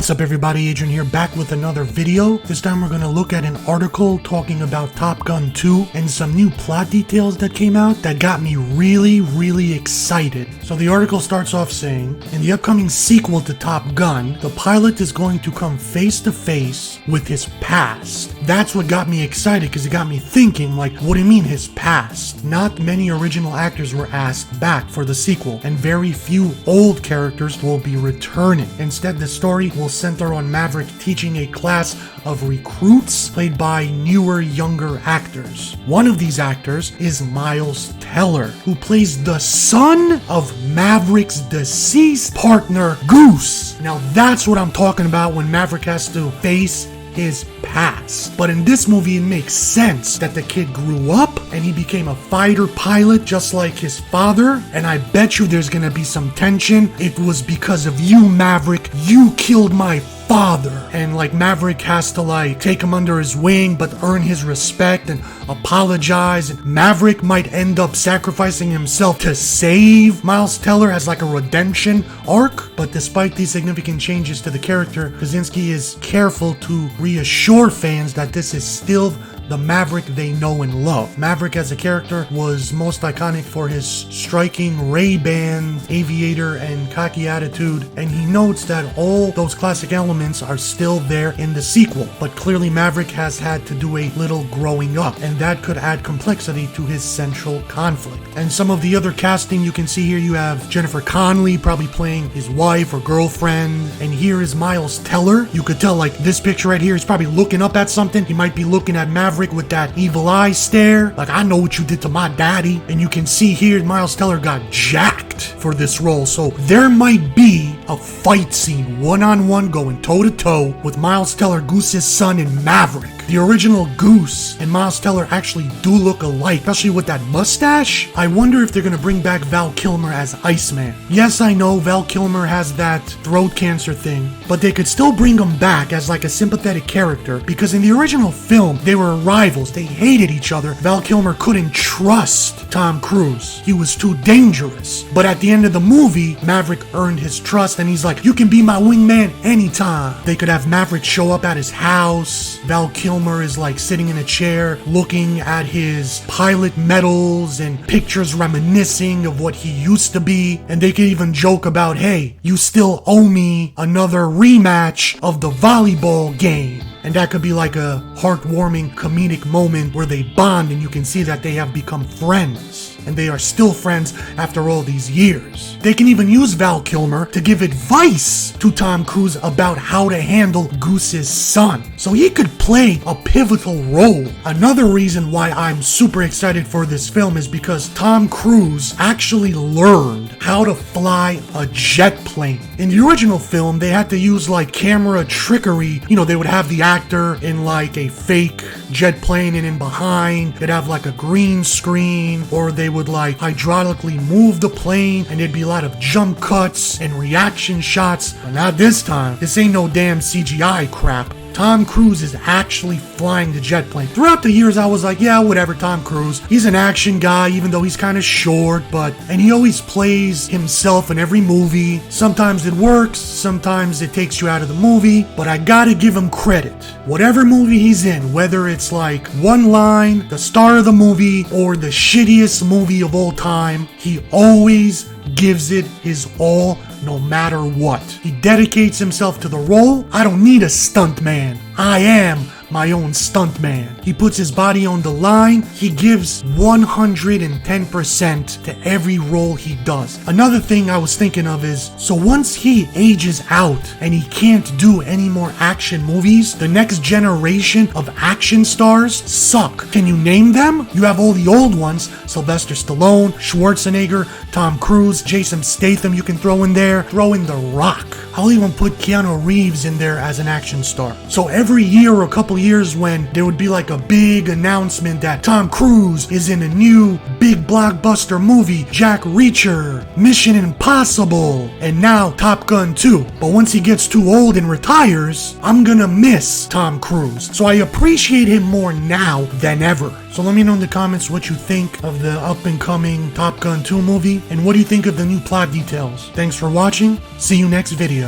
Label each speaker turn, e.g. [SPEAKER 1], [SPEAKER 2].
[SPEAKER 1] What's up everybody, Adrian here, back with another video. This time we're going to look at an article talking about Top Gun 2 and some new plot details that came out that got me really excited. So the article starts off saying, in the upcoming sequel to Top Gun, the pilot is going to come face to face with his past. That's what got me excited, because it got me thinking, like, what do you mean his past? Not many original actors were asked back for the sequel, and very few old characters will be returning. Instead, the story will center on Maverick teaching a class of recruits played by newer, younger actors. One of these actors is Miles Teller, who plays the son of Maverick's deceased partner, Goose. Now that's what I'm talking about when Maverick has to face his past. But in this movie, it makes sense that the kid grew up and he became a fighter pilot just like his father, and I bet you there's gonna be some tension. It was because of you, Maverick. You killed my father. And like Maverick has to like take him under his wing but earn his respect and apologize. And Maverick might end up sacrificing himself to save Miles Teller as like a redemption arc. But despite these significant changes to the character, Krasinski is careful to reassure fans that this is still the Maverick they know and love. Maverick as a character was most iconic for his striking Ray-Ban aviator and cocky attitude, and he notes that all those classic elements are still there in the sequel, but clearly Maverick has had to do a little growing up, and that could add complexity to his central conflict. And some of the other casting you can see here, you have Jennifer Connelly probably playing his wife or girlfriend, and here is Miles Teller. You could tell like this picture right here, he's probably looking up at something. He might be looking at Maverick with that evil eye stare, like, I know what you did to my daddy. And you can see here Miles Teller got jacked for this role, so there might be a fight scene one-on-one going toe-to-toe with Miles Teller, Goose's son, and Maverick. The original Goose and Miles Teller actually do look alike, especially with that mustache. I wonder if they're gonna bring back Val Kilmer as Iceman. Yes, I know Val Kilmer has that throat cancer thing, but they could still bring him back as like a sympathetic character, because in the original film, they were rivals. They hated each other. Val Kilmer couldn't trust Tom Cruise. He was too dangerous. But at the end of the movie, Maverick earned his trust, and he's like, you can be my wingman anytime. They could have Maverick show up at his house. Val Kilmer is like sitting in a chair looking at his pilot medals and pictures reminiscing of what he used to be, and they could even joke about, hey, you still owe me another rematch of the volleyball game. And that could be like a heartwarming comedic moment where they bond and you can see that they have become friends. And they are still friends after all these years. They can even use Val Kilmer to give advice to Tom Cruise about how to handle Goose's son. So he could play a pivotal role. Another reason why I'm super excited for this film is because Tom Cruise actually learned how to fly a jet plane. In the original film, they had to use like camera trickery. You know, they would have the actor in like a fake jet plane, and in behind they'd have like a green screen, or they would like hydraulically move the plane, and there'd be a lot of jump cuts and reaction shots. But not this time. This ain't no damn CGI crap. Tom Cruise is actually flying the jet plane. Throughout the years, I was like, yeah, whatever, Tom Cruise. He's an action guy, even though he's kind of short, and he always plays himself in every movie. Sometimes it works, sometimes it takes you out of the movie, but I gotta give him credit. Whatever movie he's in, whether it's like one line, the star of the movie, or the shittiest movie of all time, he always gives it his all, no matter what. He dedicates himself to the role. I don't need a stunt man. I am my own stuntman. He puts his body on the line. He gives 110% to every role he does. Another thing I was thinking of is, so once he ages out and he can't do any more action movies, the next generation of action stars suck. Can you name them? You have all the old ones, Sylvester Stallone, Schwarzenegger, Tom Cruise, Jason Statham you can throw in there. Throw in The Rock. I'll even put Keanu Reeves in there as an action star. So every year or a couple years when there would be like a big announcement that Tom Cruise is in a new big blockbuster movie, Jack Reacher, Mission Impossible, and now Top Gun 2. But once he gets too old and retires, I'm gonna miss Tom Cruise. So I appreciate him more now than ever. So let me know in the comments what you think of the up and coming Top Gun 2 movie, and what do you think of the new plot details. Thanks for watching. See you next video.